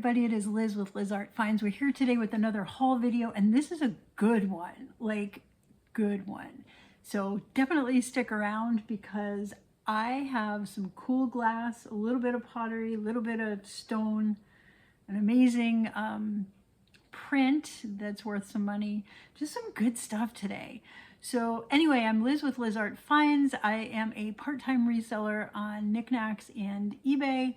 everybody, it is Liz with Liz Art Finds. We're here today with another haul video, and this is a good one, like good one. So definitely stick around because I have some cool glass, a little bit of pottery, a little bit of stone, an amazing print that's worth some money, just some good stuff today. So anyway, I'm Liz with Liz Art Finds. I am a part-time reseller on Niknax and eBay.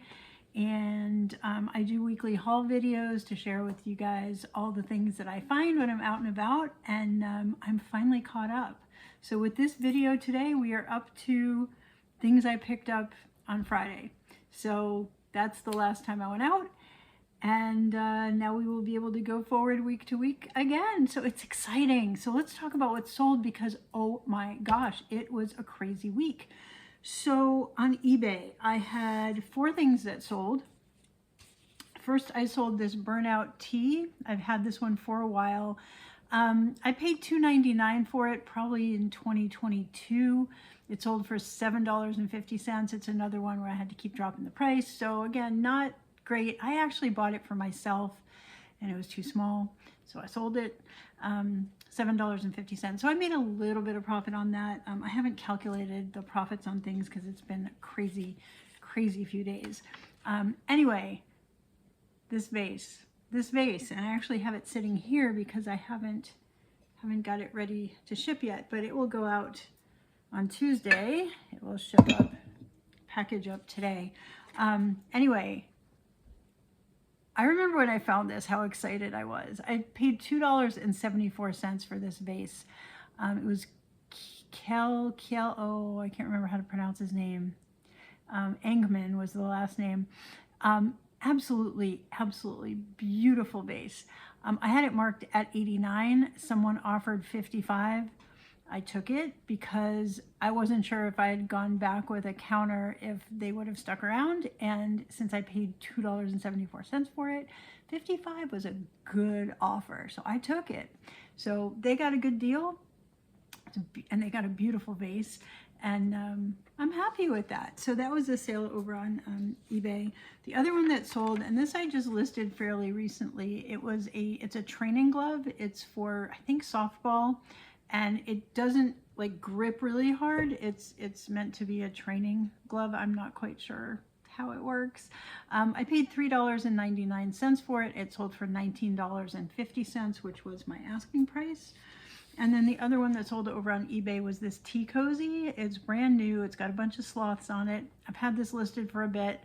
And I do weekly haul videos to share with you guys all the things that I find when I'm out and about, and I'm finally caught up. So with this video today, we are up to things I picked up on Friday. So that's the last time I went out, and now we will be able to go forward week to week again. So it's exciting. So let's talk about what's sold because, oh my gosh, it was a crazy week. So on eBay, I had 4 things that sold. First, I sold this burnout tee. I've had this one for a while. I paid $2.99 for it, probably in 2022. It sold for $7.50. It's another one where I had to keep dropping the price. So again, not great. I actually bought it for myself and it was too small, so I sold it. $7.50. So I made a little bit of profit on that. I haven't calculated the profits on things because it's been a crazy few days. Anyway, this vase, and I actually have it sitting here because I haven't got it ready to ship yet, but it will go out on Tuesday. It will ship up, package up today. Anyway, I remember when I found this, how excited I was. I paid $2.74 for this vase. It was oh, I can't remember how to pronounce his name. Engman was the last name. Absolutely beautiful vase. I had it marked at 89. Someone offered 55. I took it because I wasn't sure if I had gone back with a counter if they would have stuck around, and since I paid $2.74 for it, 55 was a good offer, so I took it. So they got a good deal, and they got a beautiful vase, and I'm happy with that. So that was a sale over on eBay. The other one that sold, and this I just listed fairly recently, it's a training glove. It's for, I think, softball. And it doesn't like grip really hard. It's meant to be a training glove. I'm not quite sure how it works. I paid $3.99 for it. It sold for $19.50, which was my asking price. And then the other one that sold over on eBay was this tea cozy. It's brand new. It's got a bunch of sloths on it. I've had this listed for a bit.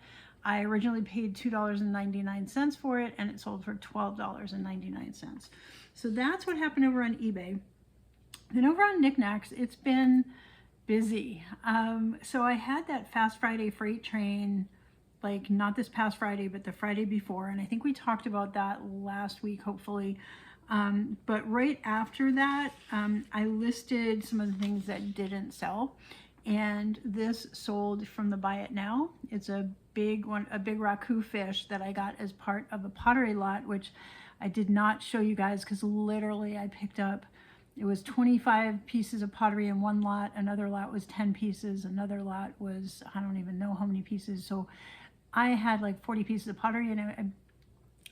I originally paid $2.99 for it, and it sold for $12.99. So that's what happened over on eBay. Then over on Niknax, it's been busy. So I had that Fast Friday freight train, like not this past Friday, but the Friday before. And I think we talked about that last week, hopefully. But right after that, I listed some of the things that didn't sell. And this sold from the Buy It Now. It's a big one, a big raku fish that I got as part of a pottery lot, which I did not show you guys because literally I picked up, it was 25 pieces of pottery in one lot. Another lot was 10 pieces. Another lot was, I don't even know how many pieces. So I had like 40 pieces of pottery, and I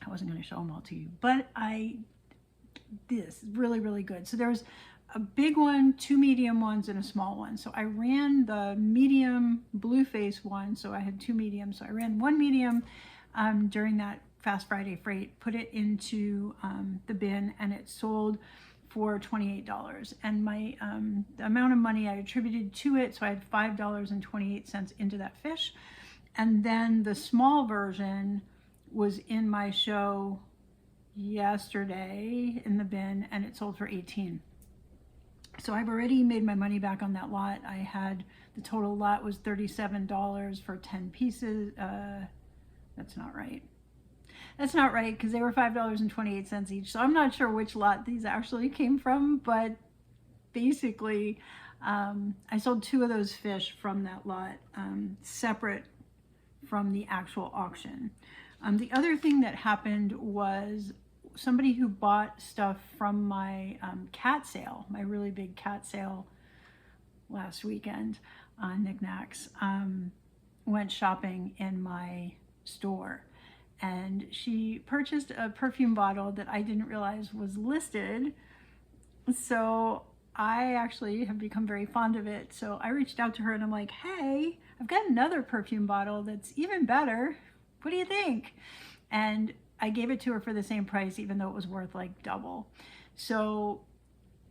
wasn't going to show them all to you, but this really good. So there's a big one, 2 medium ones, and a small one. So I ran the medium blue face one. So I had 2 mediums. So I ran 1 medium during that Fast Friday freight, put it into the bin, and it sold for $28, and my the amount of money I attributed to it, so I had $5.28 into that fish. And then the small version was in my show yesterday in the bin, and it sold for $18. So I've already made my money back on that lot. I had, the total lot was $37 for 10 pieces. That's not right. That's not right because they were $5.28 each. So I'm not sure which lot these actually came from, but basically I sold 2 of those fish from that lot, separate from the actual auction. The other thing that happened was somebody who bought stuff from my cat sale, my really big cat sale last weekend on Niknax, went shopping in my store. and she purchased a perfume bottle that I didn't realize was listed. So I actually have become very fond of it. So I reached out to her and I'm like, hey, I've got another perfume bottle that's even better. What do you think? And I gave it to her for the same price, even though it was worth like double. So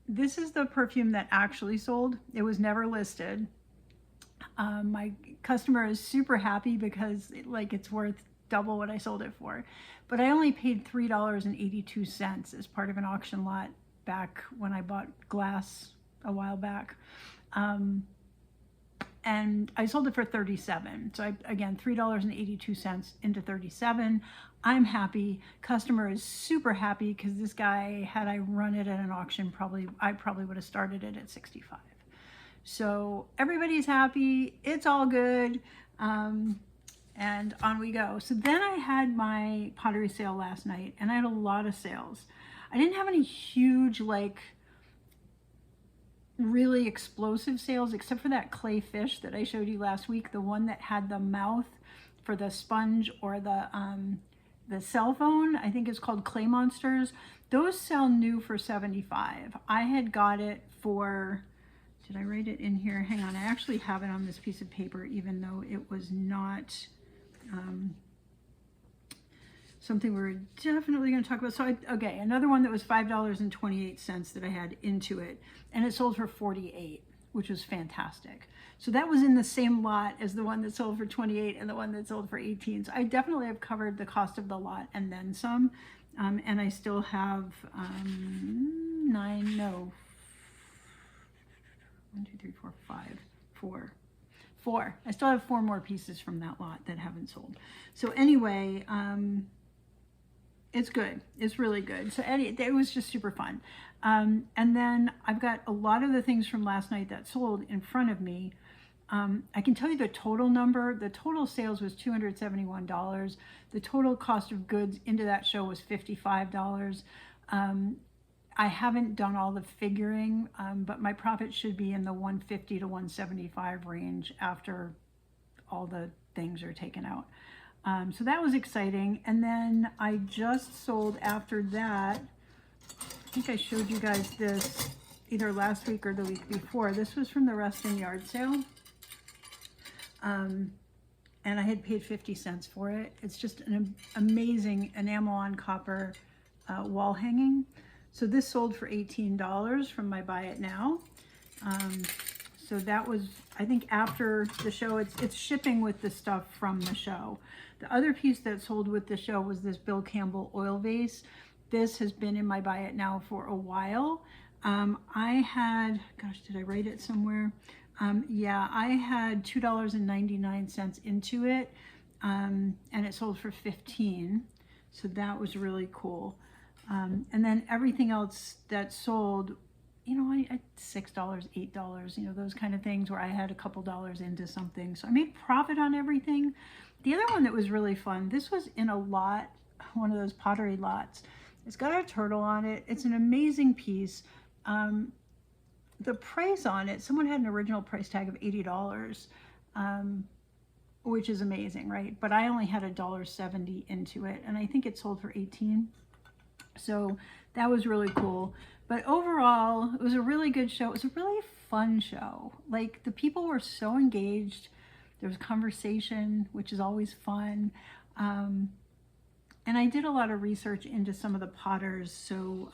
this is the perfume that actually sold. It was never listed. My customer is super happy because it's worth double what I sold it for. But I only paid $3.82 as part of an auction lot back when I bought glass a while back. And I sold it for $37. So again, $3.82 into $37. I'm happy. Customer is super happy because this guy, had I run it at an auction, I probably would have started it at $65. So everybody's happy. It's all good. And on we go. So then I had my pottery sale last night, and I had a lot of sales. I didn't have any huge, really explosive sales, except for that clay fish that I showed you last week, the one that had the mouth for the sponge, or the cell phone. I think it's called Clay Monsters. Those sell new for $75. I had got it for, did I write it in here? Hang on, I actually have it on this piece of paper, even though it was not something we're definitely going to talk about. So okay, another one that was $5.28 that I had into it, and it sold for $48, which was fantastic. So that was in the same lot as the one that sold for $28 and the one that sold for $18. So I definitely have covered the cost of the lot and then some. And I still have 4. I still have 4 more pieces from that lot that haven't sold. So anyway, it's good. It's really good. So it was just super fun. And then I've got a lot of the things from last night that sold in front of me. I can tell you the total number. The total sales was $271. The total cost of goods into that show was $55. I haven't done all the figuring, but my profit should be in the 150 to 175 range after all the things are taken out. So that was exciting. And then I just sold after that, I think I showed you guys this either last week or the week before. This was from the Rustin yard sale. And I had paid 50 cents for it. It's just an amazing enamel on copper wall hanging. So this sold for $18 from my buy it now. So that was, I think, after the show. It's shipping with the stuff from the show. The other piece that sold with the show was this Bill Campbell oil vase. This has been in my buy it now for a while. I had, gosh, did I write it somewhere? Yeah, I had $2.99 into it, and it sold for $15. So that was really cool. And then everything else that sold, I $6, $8, those kind of things where I had a couple dollars into something. So I made profit on everything. The other one that was really fun, this was in a lot, one of those pottery lots. It's got a turtle on it. It's an amazing piece. The price on it, someone had an original price tag of $80, which is amazing, right? But I only had $1.70 into it, and I think it sold for $18. So that was really cool. But overall, it was a really good show. It was a really fun show. Like, the people were so engaged. There was conversation, which is always fun. And I did a lot of research into some of the potters, so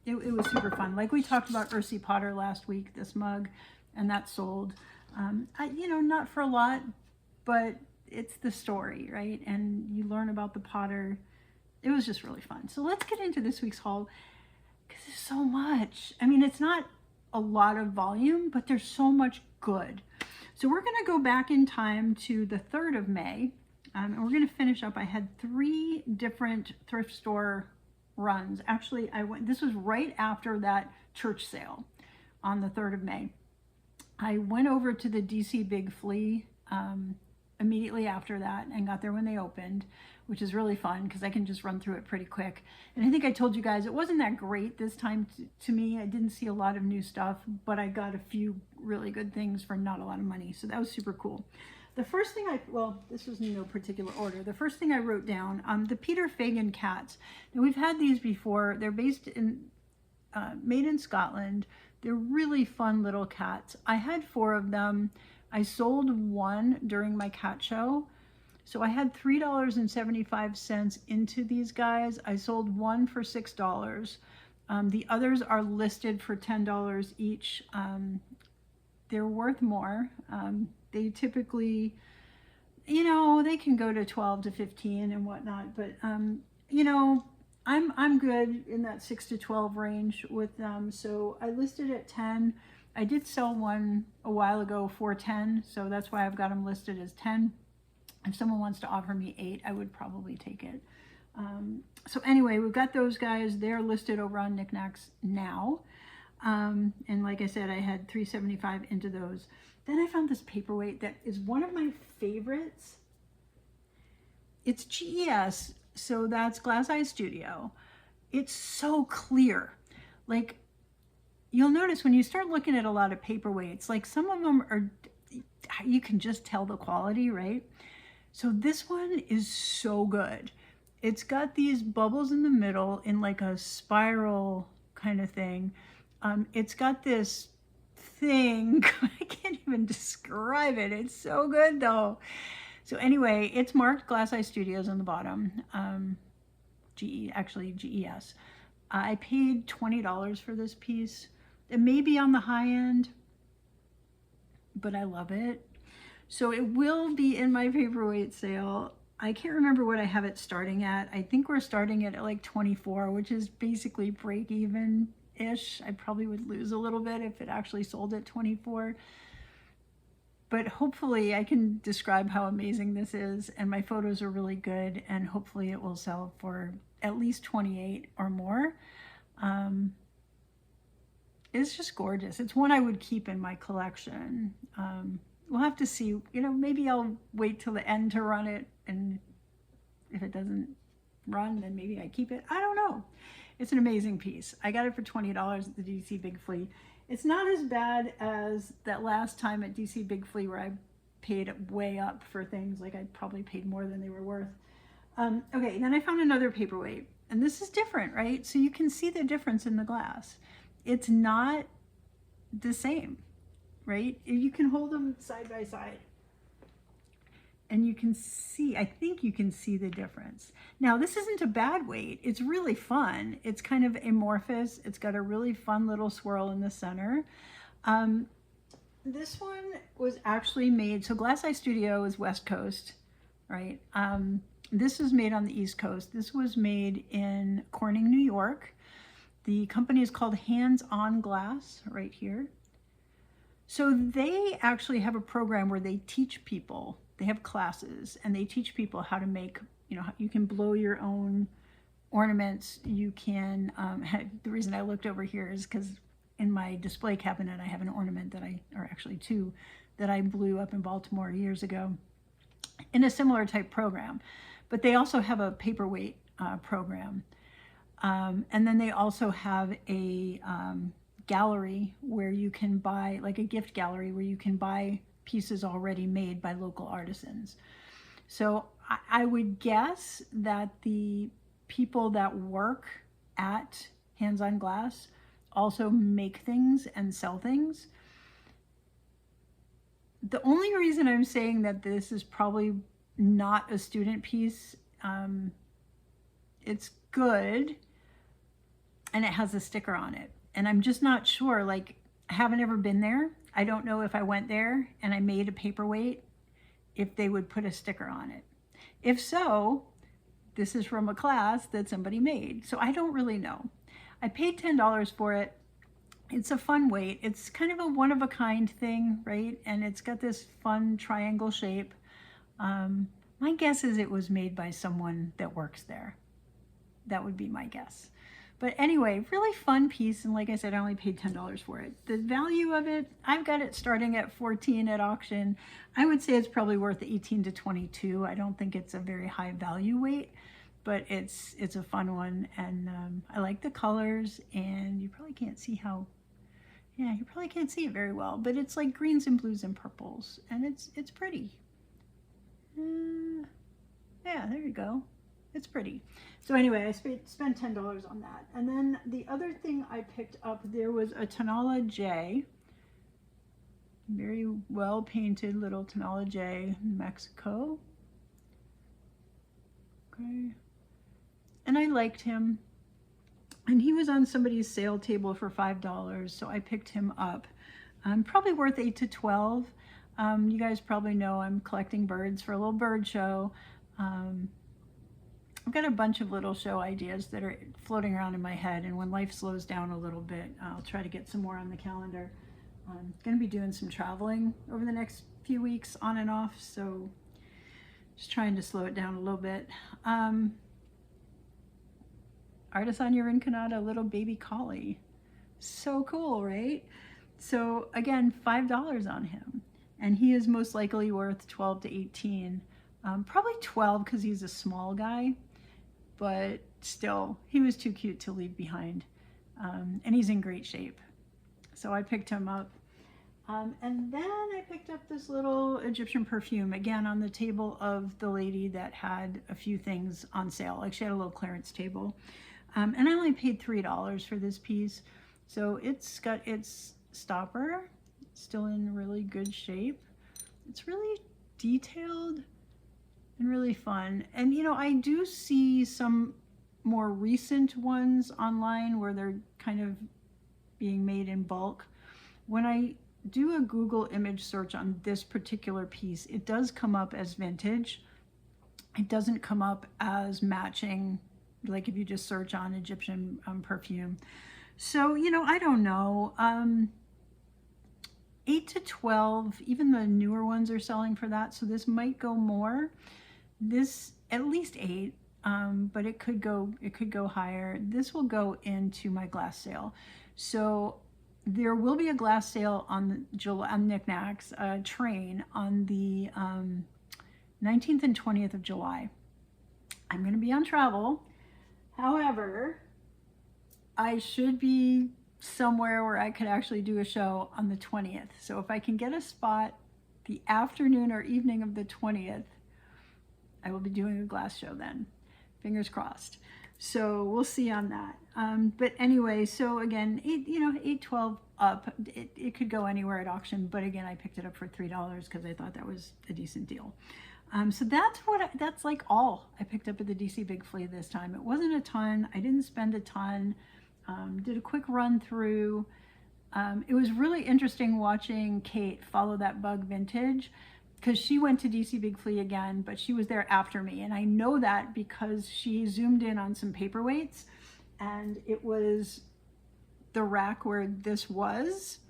it was super fun. Like, we talked about Ursi Potter last week, this mug, and that sold. Not for a lot, but it's the story, right? And you learn about the potter. It was just really fun. So let's get into this week's haul, because there's so much. I mean, it's not a lot of volume, but there's so much good. So we're going to go back in time to the 3rd of May, and we're going to finish up. I had 3 different thrift store runs. Actually, this was right after that church sale on the 3rd of May. I went over to the DC Big Flea immediately after that and got there when they opened, which is really fun because I can just run through it pretty quick. And I think I told you guys it wasn't that great this time to me. I didn't see a lot of new stuff, but I got a few really good things for not a lot of money. So that was super cool. The first thing well, this was in no particular order. The first thing I wrote down, the Peter Fagan cats. Now we've had these before. They're made in Scotland. They're really fun little cats. I had 4 of them. I sold one during my cat show. So I had $3.75 into these guys. I sold one for $6. The others are listed for $10 each. They're worth more. They typically, you know, they can go to 12 to 15 and whatnot, but you know, I'm good in that 6 to 12 range with them. So I listed at 10. I did sell one a while ago for 10, so that's why I've got them listed as 10. If someone wants to offer me 8, I would probably take it. So anyway, we've got those guys. They're listed over on Niknax now. And like I said, I had $3.75 into those. Then I found this paperweight that is one of my favorites. It's GES, so that's Glass Eye Studio. It's so clear. Like, you'll notice when you start looking at a lot of paperweights, like some of them are, you can just tell the quality, right? So this one is so good. It's got these bubbles in the middle in like a spiral kind of thing. It's got this thing, I can't even describe it. It's so good though. So anyway, it's marked Glass Eye Studios on the bottom. Actually GES. I paid $20 for this piece. It may be on the high end, but I love it. So it will be in my paperweight sale. I can't remember what I have it starting at. I think we're starting it at like 24, which is basically break even-ish. I probably would lose a little bit if it actually sold at 24. But hopefully I can describe how amazing this is, and my photos are really good, and hopefully it will sell for at least 28 or more. It's just gorgeous. It's one I would keep in my collection. We'll have to see, you know, maybe I'll wait till the end to run it, and if it doesn't run, then maybe I keep it. I don't know. It's an amazing piece. I got it for $20 at the DC Big Flea. It's not as bad as that last time at DC Big Flea where I paid way up for things. Like I probably paid more than they were worth. Okay, then I found another paperweight, and this is different, right? So you can see the difference in the glass. It's not the same, right? You can hold them side by side and you can see, I think you can see the difference. Now, this isn't a bad weight. It's really fun. It's kind of amorphous. It's got a really fun little swirl in the center. This one was actually made, so Glass Eye Studio is West Coast, right? This is made on the East Coast. This was made in Corning, New York. The company is called Hands On Glass, right here. So they actually have a program where they teach people, they have classes, and they teach people how to make, you know, you can blow your own ornaments. You can, the reason I looked over here is because in my display cabinet, I have an ornament that or actually 2, that I blew up in Baltimore years ago in a similar type program. But they also have a paperweight program. And then they also have a gallery where you can buy, like a gift gallery, where you can buy pieces already made by local artisans. So I would guess that the people that work at Hands On Glass also make things and sell things. The only reason I'm saying that this is probably not a student piece, it's good, and it has a sticker on it. And I'm just not sure, like, I haven't ever been there. I don't know if I went there and I made a paperweight, if they would put a sticker on it. If so, this is from a class that somebody made. So I don't really know. I paid $10 for it. It's a fun weight. It's kind of a one-of-a-kind thing, right? And it's got this fun triangle shape. My guess is it was made by someone that works there. That would be my guess. But anyway, really fun piece, and like I said, I only paid $10 for it. The value of it, I've got it starting at 14 at auction. I would say it's probably worth 18 to 22. I don't think it's a very high value weight, but it's a fun one, and I like the colors, and you probably can't see how, yeah, you probably can't see it very well, but it's like greens and blues and purples, and it's pretty. Yeah, there you go. It's pretty. So anyway, I spent $10 on that. And then the other thing I picked up, there was a Tonala J. Very well painted little Tonala J, Mexico. Okay. And I liked him. And he was on somebody's sale table for $5, so I picked him up. Probably worth 8 to 12. You guys probably know I'm collecting birds for a little bird show. I've got a bunch of little show ideas that are floating around in my head, and when life slows down a little bit, I'll try to get some more on the calendar. I'm going to be doing some traveling over the next few weeks on and off, so just trying to slow it down a little bit. Artisan Rinconada little baby collie. So cool, right? So again, $5 on him, and he is most likely worth 12 to 18. Probably 12 because he's a small guy, but still, he was too cute to leave behind. And he's in great shape. So I picked him up. And then I picked up this little Egyptian perfume, again, on the table of the lady that had a few things on sale. Like, she had a little clearance table. And I only paid $3 for this piece. So it's got its stopper, still in really good shape. It's really detailed and really fun. And you know, I do see some more recent ones online where they're kind of being made in bulk. When I do a Google image search on this particular piece, it does come up as vintage. It doesn't come up as matching, like if you just search on Egyptian perfume. So, you know, I don't know. 8 to 12, even the newer ones are selling for that. So this might go more. This, at least 8, but it could go higher. This will go into my glass sale. So there will be a glass sale on Niknax train on the 19th and 20th of July. I'm going to be on travel. However, I should be somewhere where I could actually do a show on the 20th. So if I can get a spot the afternoon or evening of the 20th, I will be doing a glass show then. Fingers crossed. So we'll see on that. But anyway, so again, 8, 12 up. It could go anywhere at auction, but again, I picked it up for $3 because I thought that was a decent deal. So that's like all I picked up at the DC Big Flea this time. It wasn't a ton. I didn't spend a ton. Did a quick run through. It was really interesting watching Kate follow that bug vintage, because she went to DC Big Flea again, but she was there after me. And I know that because she zoomed in on some paperweights, and it was the rack where this was,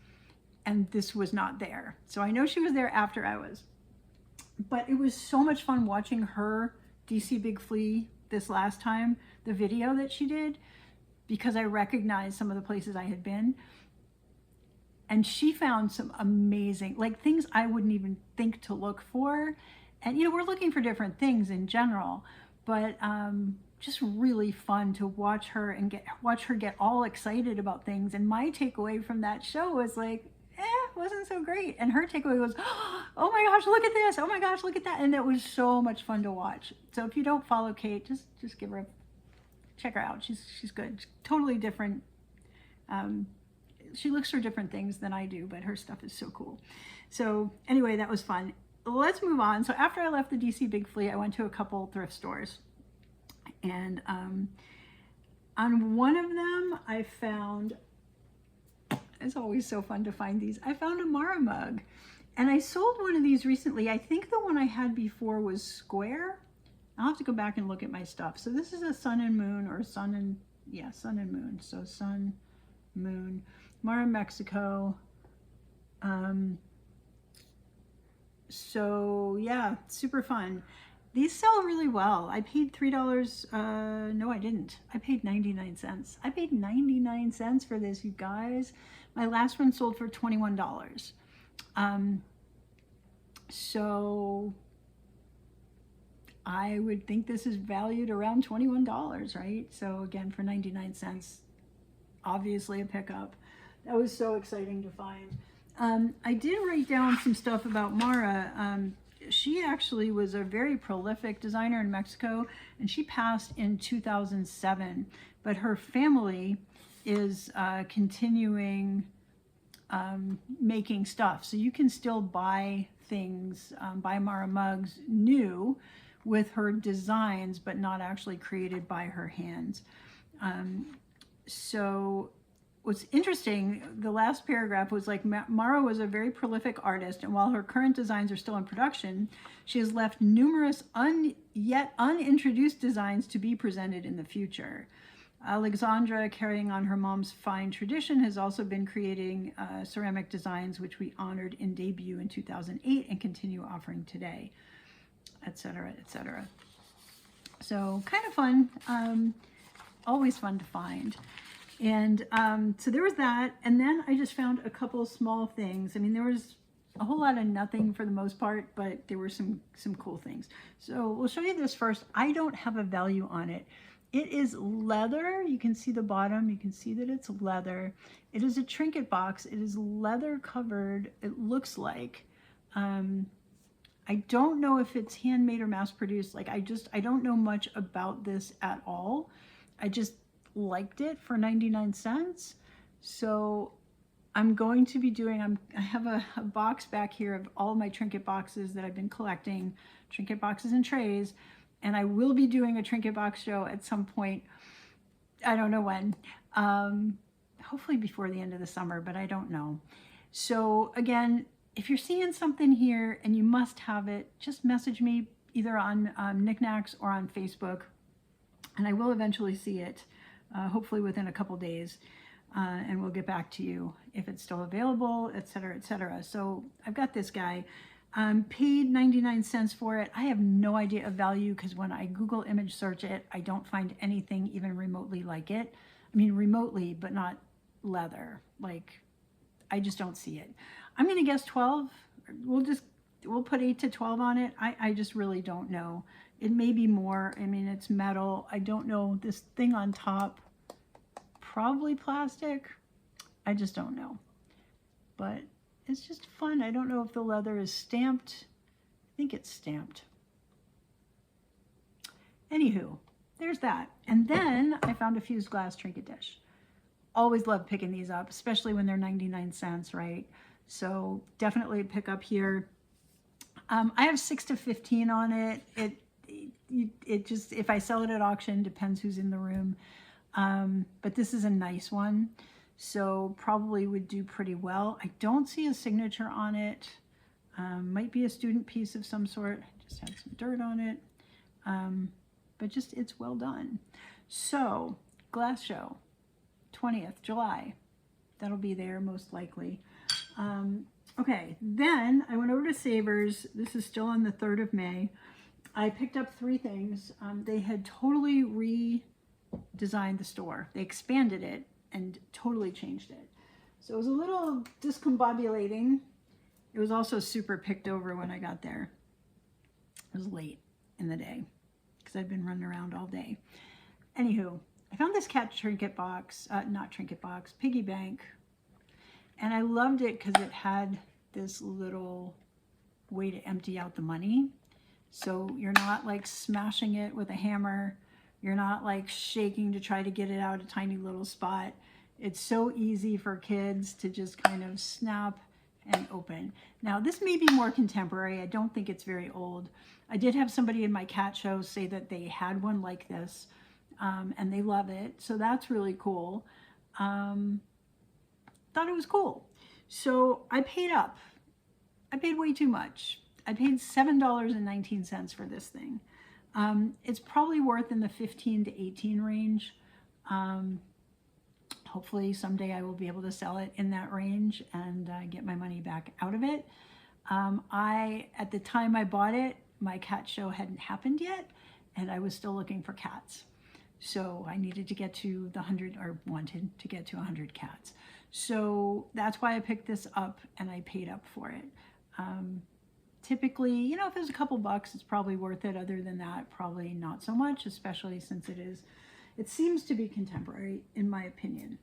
and this was not there. So I know she was there after I was. But it was so much fun watching her DC Big Flea this last time, the video that she did, because I recognized some of the places I had been. And she found some amazing, like, things I wouldn't even think to look for. And, you know, we're looking for different things in general, but just really fun to watch her and watch her get all excited about things. And my takeaway from that show was like, wasn't so great. And her takeaway was, oh my gosh, look at this. Oh my gosh, look at that. And it was so much fun to watch. So if you don't follow Kate, just give her check her out. She's good. Totally different. She looks for different things than I do, but her stuff is so cool. So anyway, that was fun. Let's move on. So after I left the DC Big Flea, I went to a couple thrift stores. And on one of them, I found, it's always so fun to find these, I found a Mara mug. And I sold one of these recently. I think the one I had before was square. I'll have to go back and look at my stuff. So this is a sun and moon, or sun and moon. So sun, moon. Mara, Mexico. So yeah, super fun. These sell really well. I paid $3. No, I didn't. I paid 99 cents. I paid 99 cents for this, you guys. My last one sold for $21. So I would think this is valued around $21, right? So again, for 99 cents, obviously a pickup. That was so exciting to find. I did write down some stuff about Mara. she actually was a very prolific designer in Mexico, and she passed in 2007. But her family is continuing making stuff. So you can still buy things, buy Mara mugs new with her designs, but not actually created by her hands. So what's interesting, the last paragraph was like, Mara was a very prolific artist, and while her current designs are still in production, she has left numerous yet unintroduced designs to be presented in the future. Alexandra, carrying on her mom's fine tradition, has also been creating ceramic designs, which we honored in debut in 2008 and continue offering today, etc., etc. So kind of fun, always fun to find. And so there was that, and then I just found a couple small things. I mean, there was a whole lot of nothing for the most part, but there were some cool things. So we'll show you this first. I don't have a value on it. It is leather. You can see the bottom. You can see that it's leather. It is a trinket box. It is leather covered, it looks like. I don't know if it's handmade or mass produced. Like I don't know much about this at all. I just liked it for 99 cents. So I'm going to be doing, I have a box back here of all my trinket boxes that I've been collecting, trinket boxes and trays. And I will be doing a trinket box show at some point. I don't know when. Hopefully before the end of the summer, but I don't know. So again, if you're seeing something here and you must have it, just message me either on Niknax or on Facebook, and I will eventually see it, hopefully within a couple days, and we'll get back to you if it's still available, etc., etc. So I've got this guy. Paid 99 cents for it. I have no idea of value because when I Google image search it, I don't find anything even remotely like it. I mean, remotely, but not leather. Like, I just don't see it. I'm going to guess 12. We'll put 8 to 12 on it. I just really don't know. It may be more. I mean, it's metal. I don't know. This thing on top, probably plastic. I just don't know. But it's just fun. I don't know if the leather is stamped. I think it's stamped. Anywho, there's that. And then I found a fused glass trinket dish. Always love picking these up, especially when they're 99 cents, right? So definitely pick up here. I have 6 to 15 on it. It just, if I sell it at auction, depends who's in the room. But this is a nice one. So probably would do pretty well. I don't see a signature on it. Might be a student piece of some sort. Just had some dirt on it. But just, it's well done. So glass show, 20th July. That'll be there most likely. Okay, then I went over to Savers. This is still on the 3rd of May. I picked up 3 things. They had totally redesigned the store. They expanded it and totally changed it. So it was a little discombobulating. It was also super picked over when I got there. It was late in the day because I'd been running around all day. Anywho, I found this cat trinket box, not trinket box, piggy bank. And I loved it because it had this little way to empty out the money. So you're not like smashing it with a hammer. You're not like shaking to try to get it out a tiny little spot. It's so easy for kids to just kind of snap and open. Now this may be more contemporary. I don't think it's very old. I did have somebody in my cat show say that they had one like this and they love it. So that's really cool. Thought it was cool. So I paid up. I paid way too much. I paid $7.19 for this thing. It's probably worth in the 15 to 18 range. Hopefully someday I will be able to sell it in that range and get my money back out of it. At the time I bought it, my cat show hadn't happened yet, and I was still looking for cats. So I needed to get to the 100, or wanted to get to 100 cats. So that's why I picked this up and I paid up for it. Typically, you know, if it was a couple bucks, it's probably worth it. Other than that, probably not so much, especially since it seems to be contemporary, in my opinion.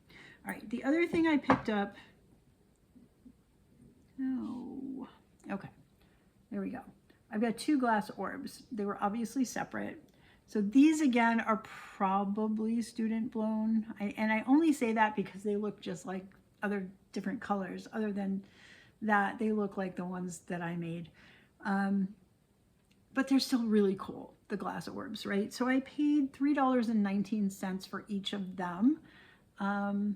All right, the other thing I picked up, okay, there we go. I've got 2 glass orbs. They were obviously separate. So these again are probably student blown. And I only say that because they look just like other different colors. Other than that, they look like the ones that I made. But they're still really cool, the glass orbs, right? So I paid $3.19 for each of them. And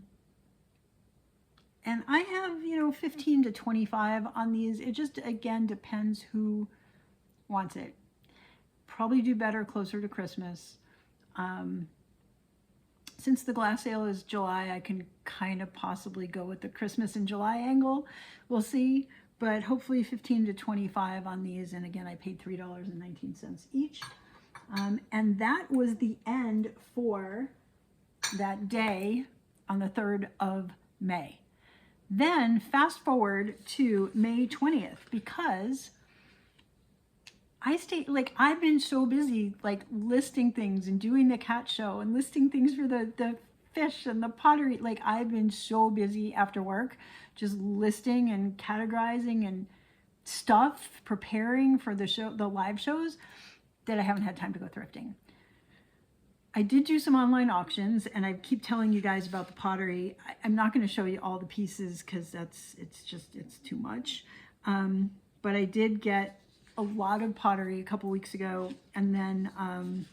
I have, you know, 15 to 25 on these. It just, again, depends who wants it. Probably do better closer to Christmas. Since the glass sale is July, I can kind of possibly go with the Christmas in July angle. We'll see. But hopefully 15 to 25 on these. And again, I paid $3.19 each. And that was the end for that day on the 3rd of May. Then fast forward to May 20th, because I've been so busy like listing things and doing the cat show and listing things for the fish and the pottery. Like I've been so busy after work, just listing and categorizing and stuff, preparing for the show, the live shows, that I haven't had time to go thrifting. I did do some online auctions, and I keep telling you guys about the pottery. I'm not going to show you all the pieces because it's too much. But I did get a lot of pottery a couple weeks ago, and then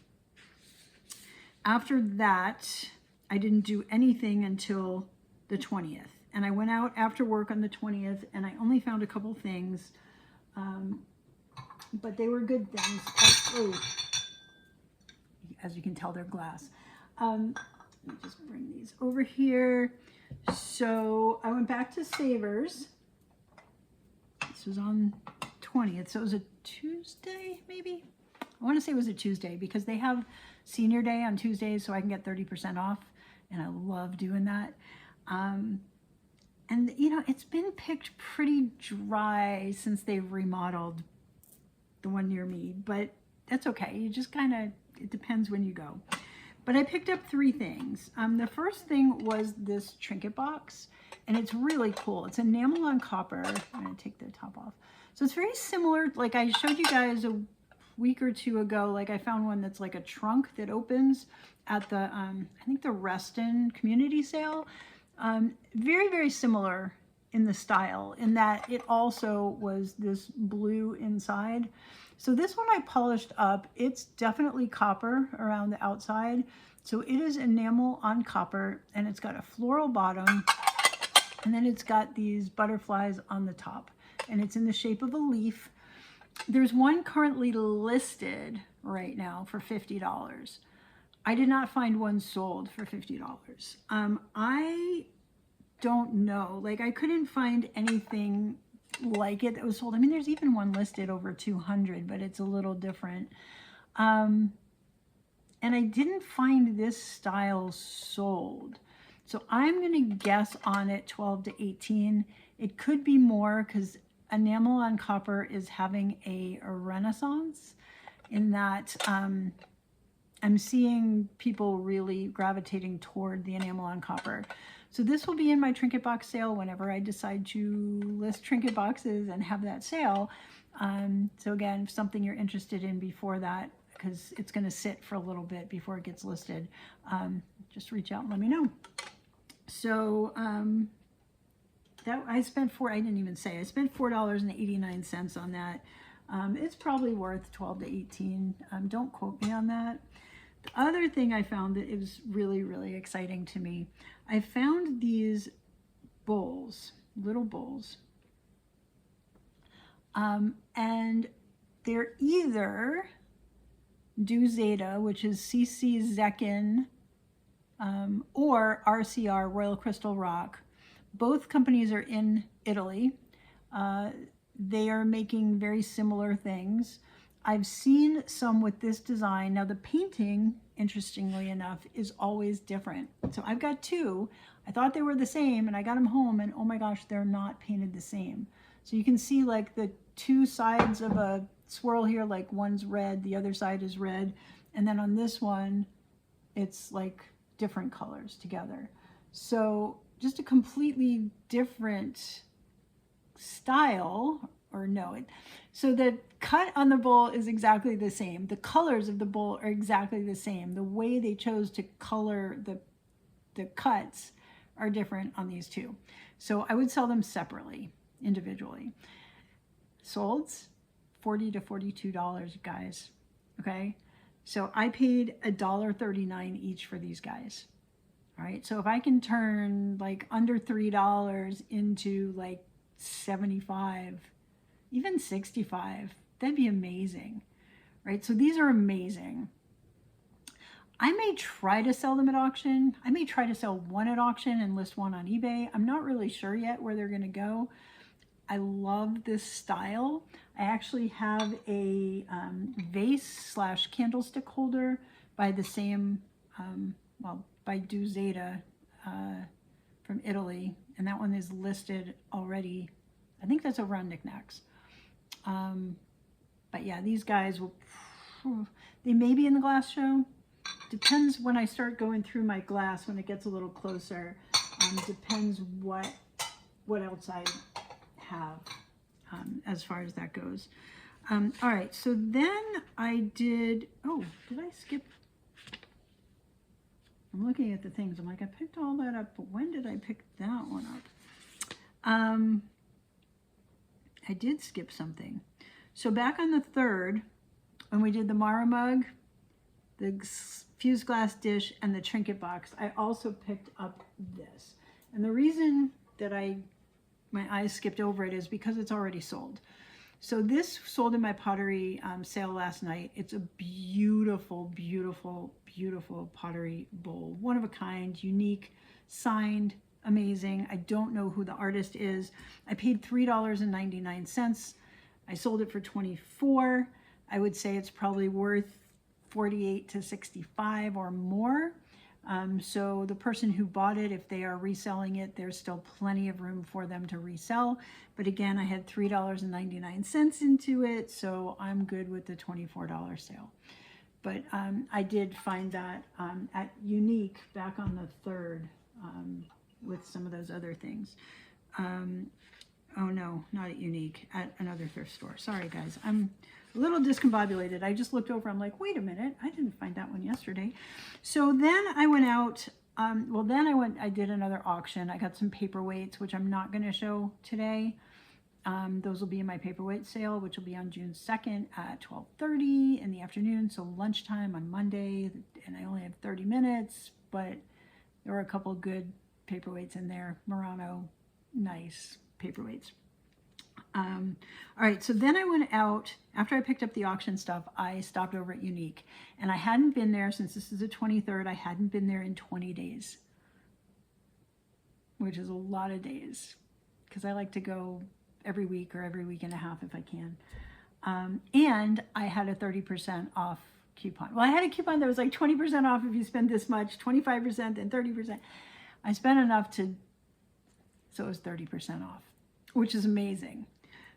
after that, I didn't do anything until the 20th. And I went out after work on the 20th, and I only found a couple things, but they were good things. Oh, as you can tell, they're glass. Let me just bring these over here. So I went back to Savers. This was on 20th, so it was a Tuesday, maybe? I want to say it was a Tuesday because they have senior day on Tuesdays, so I can get 30% off, and I love doing that. And you know, it's been picked pretty dry since they've remodeled the one near me, but that's okay. You just kind of, it depends when you go. But I picked up 3 things. The first thing was this trinket box, and it's really cool. It's enamel on copper. I'm gonna take the top off. So it's very similar, like I showed you guys a week or 2 ago, like I found one that's like a trunk that opens at the, I think the Reston community sale. Very, very similar in the style, in that it also was this blue inside. So this one I polished up. It's definitely copper around the outside. So it is enamel on copper, and it's got a floral bottom, and then it's got these butterflies on the top, and it's in the shape of a leaf. There's one currently listed right now for $50. I did not find one sold for $50. I don't know, like I couldn't find anything like it that was sold. I mean, there's even one listed over 200, but it's a little different. And I didn't find this style sold. So I'm going to guess on it 12 to 18. It could be more because enamel on copper is having a renaissance in that I'm seeing people really gravitating toward the enamel on copper. So this will be in my trinket box sale whenever I decide to list trinket boxes and have that sale. So again, if something you're interested in before that, because it's going to sit for a little bit before it gets listed, just reach out and let me know. So that I spent I didn't even say, I spent $4.89 on that. It's probably worth 12 to 18. Don't quote me on that. The other thing I found that it was really, really exciting to me, I found these bowls, little bowls, and they're either Du Zeta, which is CC Zekin, or RCR, Royal Crystal Rock. Both companies are in Italy. They are making very similar things. I've seen some with this design. Now the painting, interestingly enough, is always different. So I've got 2. I thought they were the same, and I got them home, and oh my gosh, they're not painted the same. So you can see like the 2 sides of a swirl here, like one's red, the other side is red. And then on this one, it's like different colors together. So just a completely different style or no. So the cut on the bowl is exactly the same. The colors of the bowl are exactly the same. The way they chose to color the cuts are different on these two. So I would sell them separately, individually. Solds, $40 to $42, guys. Okay, so I paid $1.39 each for these guys. All right, so if I can turn like under $3 into like 75, even 65, that'd be amazing, right? So these are amazing. I may try to sell them at auction. I may try to sell one at auction and list one on eBay. I'm not really sure yet where they're gonna go. I love this style. I actually have a vase / candlestick holder by the same, well, by Duzeta from Italy. And that one is listed already. I think that's over on Niknax. But yeah, these guys will, they may be in the glass show. Depends when I start going through my glass, when it gets a little closer. Depends what else I have as far as that goes. All right, so then I did, oh, did I skip? I'm looking at the things. I'm like, I picked all that up, but when did I pick that one up? I did skip something. So back on the 3rd, when we did the Mara mug, the fused glass dish, and the trinket box, I also picked up this. And the reason that my eyes skipped over it is because it's already sold. So this sold in my Pottery sale last night. It's a beautiful, beautiful, beautiful pottery bowl. One of a kind, unique, signed, amazing. I don't know who the artist is. I paid $3.99. I sold it for $24. I would say it's probably worth $48 to $65 or more. So the person who bought it, if they are reselling it, there's still plenty of room for them to resell. But again, I had $3.99 into it, so I'm good with the $24 sale. But I did find that at Unique back on the 3rd with some of those other things. Oh no, not at Unique, at another thrift store. Sorry guys, I'm a little discombobulated. I just looked over, I'm like, wait a minute, I didn't find that one yesterday. So then I went out, I did another auction. I got some paperweights, which I'm not gonna show today. Those will be in my paperweight sale, which will be on June 2nd at 12:30 in the afternoon. So lunchtime on Monday, and I only have 30 minutes, but there were a couple good paperweights in there. Murano, nice paperweights. All right, so then I went out, after I picked up the auction stuff, I stopped over at Unique, and I hadn't been there since this is the 23rd. I hadn't been there in 20 days, which is a lot of days, because I like to go every week or every week and a half if I can. And I had a 30% off coupon. Well, I had a coupon that was like 20% off if you spend this much, 25% and 30%. I spent enough so it was 30% off, which is amazing.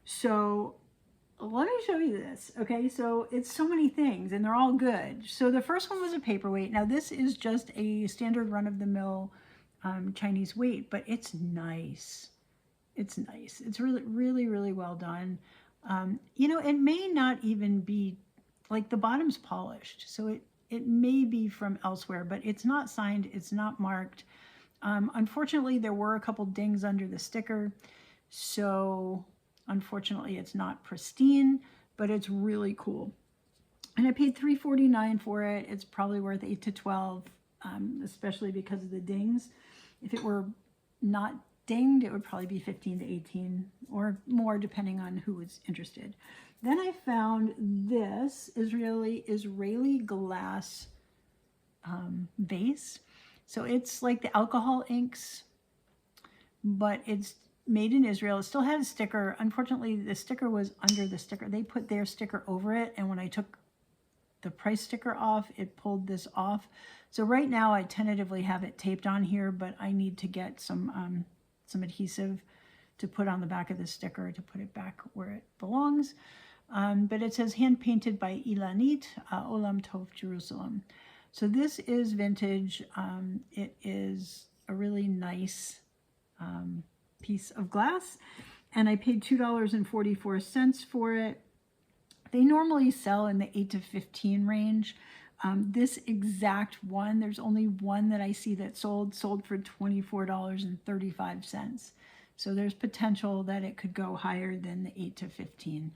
So let me show you this. Okay, so it's so many things and they're all good. So the first one was a paperweight. Now this is just a standard run-of-the-mill Chinese weight, but it's nice. It's nice. It's really, really, really well done. You know, it may not even be, like the bottom's polished, so it may be from elsewhere, but it's not signed, it's not marked. Unfortunately, there were a couple dings under the sticker, so unfortunately it's not pristine, but it's really cool. And I paid $3.49 for it. It's probably worth $8 to $12, especially because of the dings. If it were not dinged, it would probably be $15 to $18 or more, depending on who was interested. Then I found this Israeli glass vase. So it's like the alcohol inks, but it's made in Israel. It still had a sticker. Unfortunately, the sticker was under the sticker. They put their sticker over it, and when I took the price sticker off, it pulled this off. So right now I tentatively have it taped on here, but I need to get some adhesive to put on the back of the sticker to put it back where it belongs. But it says hand painted by Ilanit, Olam Tov, Jerusalem. So this is vintage. It is a really nice piece of glass. and I paid $2.44 for it. They normally sell in the 8 to 15 range. This exact one, there's only one that I see that sold for $24.35. So there's potential that it could go higher than the 8 to 15.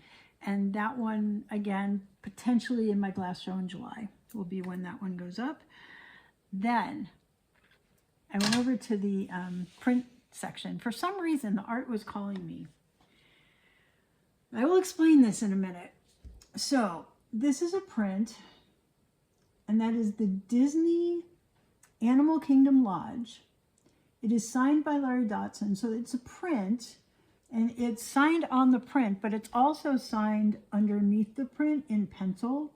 And that one, again, potentially in my glass show in July will be when that one goes up. Then I went over to the print section. For some reason, the art was calling me. I will explain this in a minute. So this is a print, and that is the Disney Animal Kingdom Lodge. It is signed by Larry Dotson, so it's a print, and it's signed on the print, but it's also signed underneath the print in pencil.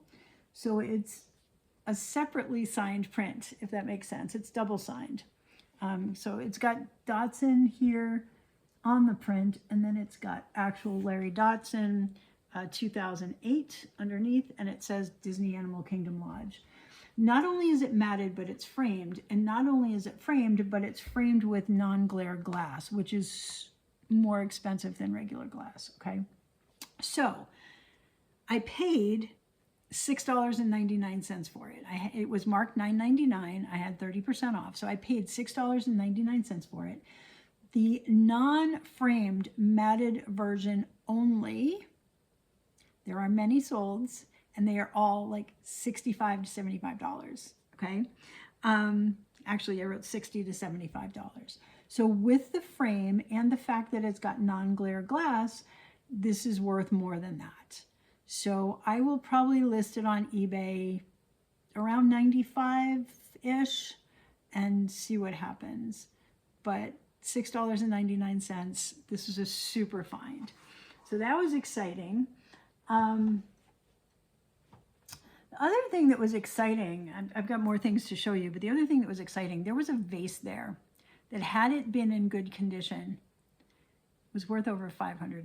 So it's a separately signed print, if that makes sense. It's double signed. So it's got Dotson here on the print, and then it's got actual Larry Dotson 2008 underneath, and it says Disney Animal Kingdom Lodge. Not only is it matted, but it's framed. And not only is it framed, but it's framed with non-glare glass, which is more expensive than regular glass, okay? So I paid $6.99 for it. It was marked $9.99. I had 30% off, so I paid $6.99 for it. The non-framed matted version only, there are many solds, and they are all like $65 to $75, okay? Actually, I wrote $60 to $75. So with the frame and the fact that it's got non-glare glass, this is worth more than that. So I will probably list it on eBay around 95-ish and see what happens. But $6.99, this is a super find. So that was exciting. The other thing that was exciting, I've got more things to show you, but the other thing that was exciting, there was a vase there that, had it been in good condition, was worth over $500.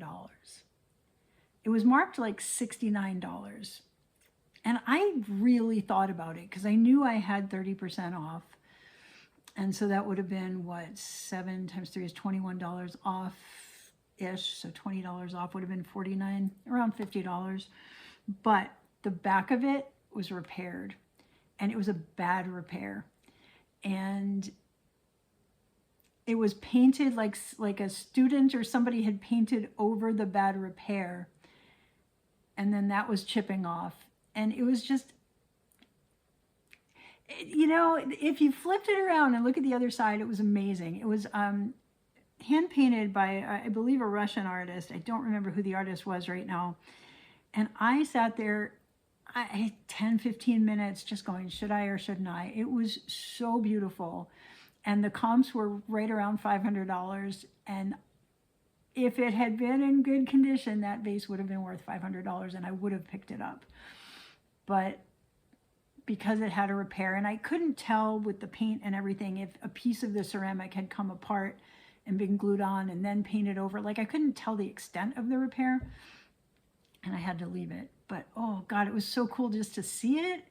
It was marked like $69. And I really thought about it because I knew I had 30% off. And so that would have been, what, 7 times 3 is $21 off-ish. So $20 off would have been $49, around $50. But the back of it was repaired, and it was a bad repair. And it was painted like a student or somebody had painted over the bad repair, and then that was chipping off. And it was just, you know, if you flipped it around and look at the other side, it was amazing. It was hand painted by, I believe, a Russian artist. I don't remember who the artist was right now. And I sat there 10, 15 minutes just going, should I or shouldn't I? It was so beautiful. And the comps were right around $500. And if it had been in good condition, that vase would have been worth $500, and I would have picked it up. But because it had a repair, and I couldn't tell with the paint and everything if a piece of the ceramic had come apart and been glued on and then painted over. Like, I couldn't tell the extent of the repair, and I had to leave it. But oh God, it was so cool just to see it.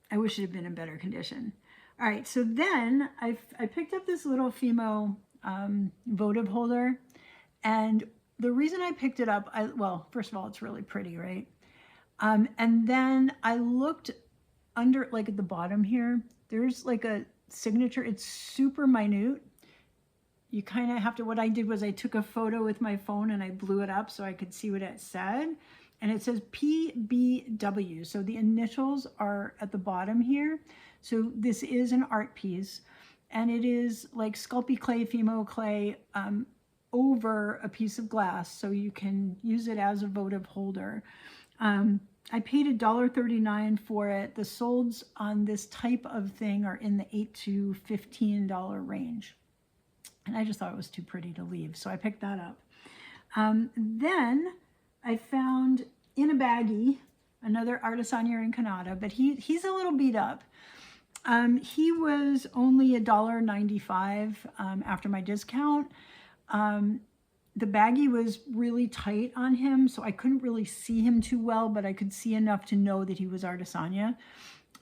I wish it had been in better condition. All right, so then I picked up this little Fimo votive holder, and the reason I picked it up, well, first of all, it's really pretty, right? And then I looked under, like at the bottom here, there's like a signature. It's super minute. You kind of have to, what I did was I took a photo with my phone and I blew it up so I could see what it said. And it says PBW. So the initials are at the bottom here. So this is an art piece, and it is like Sculpey clay, Fimo clay over a piece of glass. So you can use it as a votive holder. I paid $1.39 for it. The solds on this type of thing are in the $8 to $15 range. And I just thought it was too pretty to leave, so I picked that up. Then I found in a baggie another Artisania Incarnata, but he's a little beat up. He was only $1.95 after my discount. The baggie was really tight on him, so I couldn't really see him too well, but I could see enough to know that he was Artisania.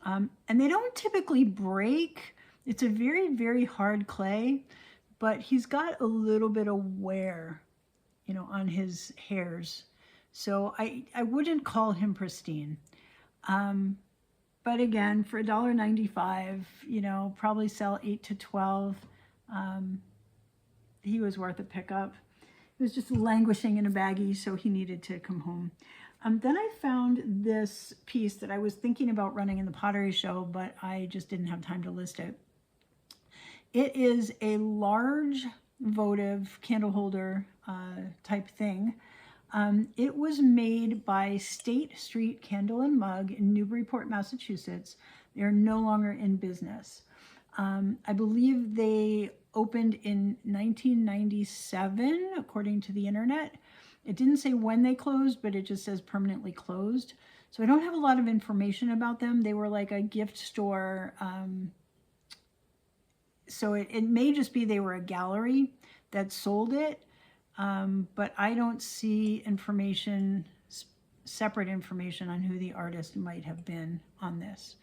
And they don't typically break. It's a very, very hard clay, but he's got a little bit of wear, you know, on his hairs. So I wouldn't call him pristine. But again, for $1.95, you know, probably sell 8 to 12. He was worth a pickup. He was just languishing in a baggie, so he needed to come home. Then I found this piece that I was thinking about running in the pottery show, but I just didn't have time to list it. It is a large votive candle holder type thing. It was made by State Street Candle and Mug in Newburyport, Massachusetts. They're no longer in business. I believe they opened in 1997, according to the internet. It didn't say when they closed, but it just says permanently closed. So I don't have a lot of information about them. They were like a gift store. So it may just be they were a gallery that sold it. But I don't see information, separate information on who the artist might have been on this.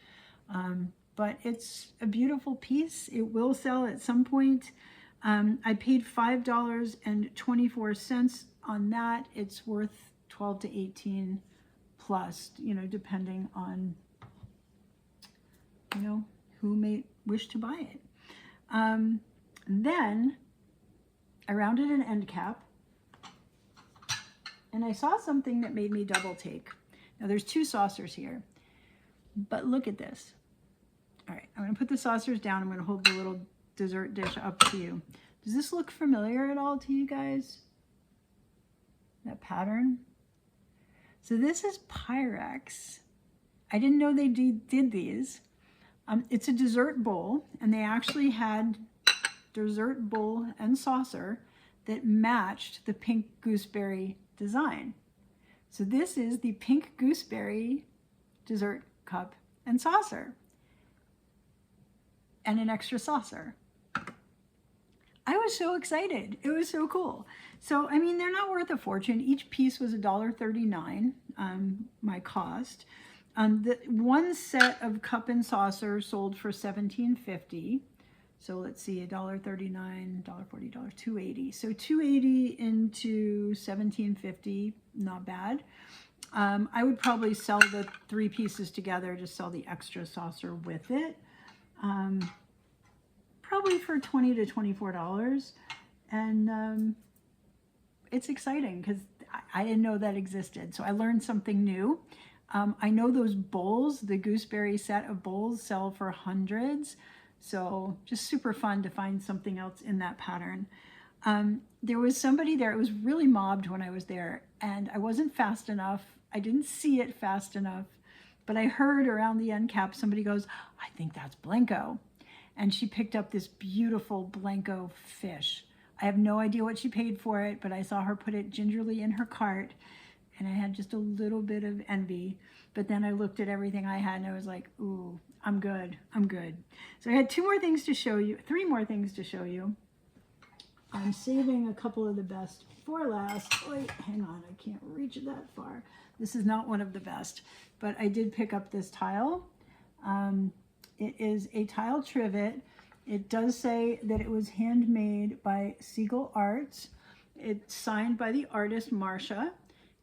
But it's a beautiful piece. It will sell at some point. I paid $5.24 on that. It's worth 12 to 18 plus, you know, depending on, you know, who may wish to buy it. Then I rounded an end cap and I saw something that made me double take. Now there's 2 saucers here, but look at this. All right, I'm gonna put the saucers down. I'm gonna hold the little dessert dish up to you. Does this look familiar at all to you guys? That pattern? So this is Pyrex. I didn't know they did these. It's a dessert bowl, and they actually had dessert bowl and saucer that matched the pink gooseberry design. So this is the pink gooseberry dessert cup and saucer, and an extra saucer. I was so excited. It was so cool. So, I mean, they're not worth a fortune. Each piece was $1.39, my cost. The one set of cup and saucer sold for $17.50. So let's see, $1.39, $1.40, $2.80. So $2.80 into $17.50, not bad. I would probably sell the 3 pieces together, just sell the extra saucer with it. Probably for $20 to $24. And it's exciting because I didn't know that existed. So I learned something new. I know those bowls, the gooseberry set of bowls, sell for hundreds. So just super fun to find something else in that pattern. There was somebody there. It was really mobbed when I was there, and I wasn't fast enough. I didn't see it fast enough, but I heard around the end cap, somebody goes, I think that's Blanco. And she picked up this beautiful Blanco fish. I have no idea what she paid for it, but I saw her put it gingerly in her cart, and I had just a little bit of envy. But then I looked at everything I had, and I was like, ooh, I'm good. I'm good. So I had 2 more things to show you, 3 more things to show you. I'm saving a couple of the best for last. Wait, hang on, I can't reach it that far. This is not one of the best, but I did pick up this tile. It is a tile trivet. It does say that it was handmade by Siegel Arts. It's signed by the artist Marcia,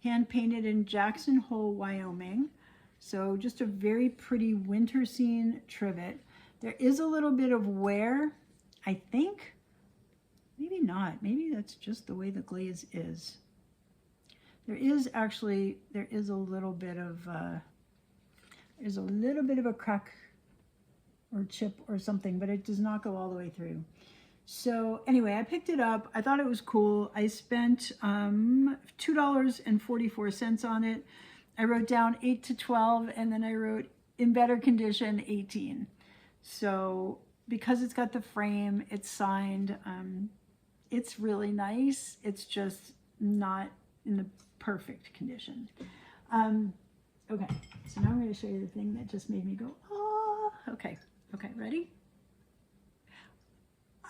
hand painted in Jackson Hole, Wyoming. So just a very pretty winter scene trivet. There is a little bit of wear, I think. Maybe not. Maybe that's just the way the glaze is. There is a little bit of a crack or chip or something, but it does not go all the way through. So anyway, I picked it up. I thought it was cool. I spent $2.44 on it. I wrote down 8 to 12, and then I wrote in better condition 18. So because it's got the frame, it's signed. It's really nice. It's just not in the perfect condition. Okay, so now I'm going to show you the thing that just made me go, oh, okay, ready?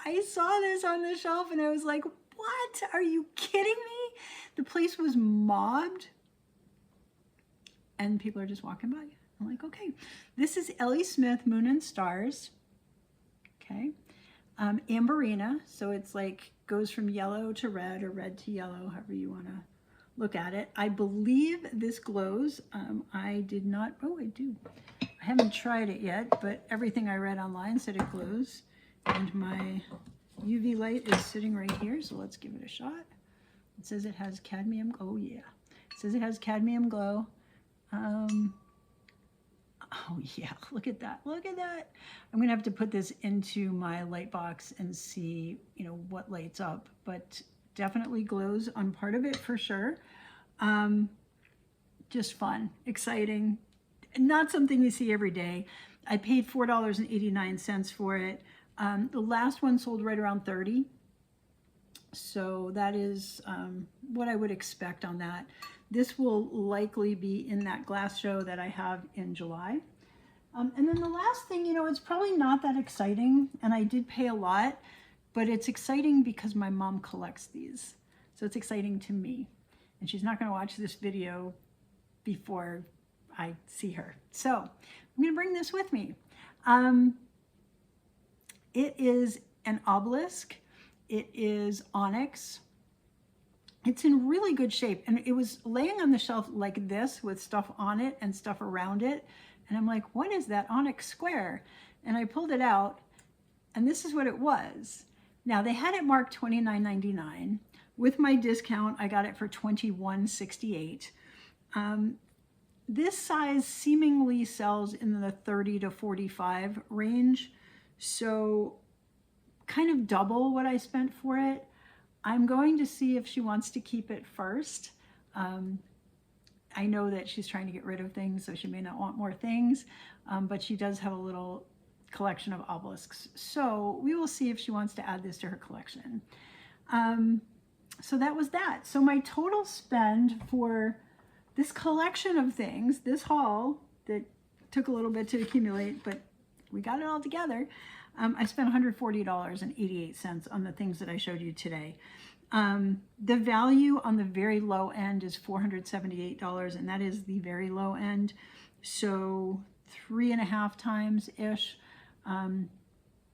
I saw this on the shelf and I was like, what? Are you kidding me? The place was mobbed and people are just walking by. I'm like, okay. This is Smith Moon Stars. Okay. Amberina, so it's like goes from yellow to red or red to yellow, however you want to look at it. I believe this glows. I did not, oh, I do. I haven't tried it yet, but everything I read online said it glows. And my UV light is sitting right here, so let's give it a shot. It says it has cadmium, oh yeah. It says it has cadmium glow. Oh yeah, look at that, look at that. I'm gonna have to put this into my light box and see, you know, what lights up, but definitely glows on part of it for sure. Just fun, exciting, not something you see every day. I paid $4.89 for it. The last one sold right around 30. So that is what I would expect on that. This will likely be in that glass show that I have in July. And then the last thing, you know, it's probably not that exciting, and I did pay a lot, but it's exciting because my mom collects these. So it's exciting to me. And she's not going to watch this video before I see her. So I'm going to bring this with me. It is an obelisk. It is onyx. It's in really good shape. And it was laying on the shelf like this with stuff on it and stuff around it. And I'm like, what is that onyx square? And I pulled it out, and this is what it was. Now, they had it marked $29.99. With my discount, I got it for $21.68. This size seemingly sells in the 30 to 45 range. So kind of double what I spent for it. I'm going to see if she wants to keep it first. I know that she's trying to get rid of things, so she may not want more things, but she does have a little collection of obelisks. So we will see if she wants to add this to her collection. So that was that. So my total spend for this collection of things, this haul that took a little bit to accumulate, but we got it all together. I spent $140.88 on the things that I showed you today. The value on the very low end is $478, and that is the very low end. So 3.5 times-ish. And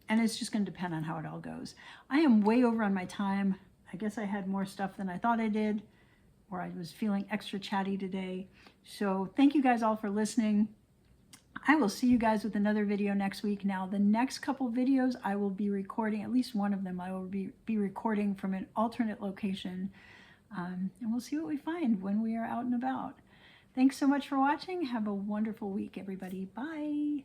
it's just going to depend on how it all goes. I am way over on my time. I guess I had more stuff than I thought I did, or I was feeling extra chatty today. So thank you guys all for listening. I will see you guys with another video next week. Now, the next couple videos I will be recording, at least one of them I will be recording from an alternate location. And we'll see what we find when we are out and about. Thanks so much for watching. Have a wonderful week, everybody. Bye.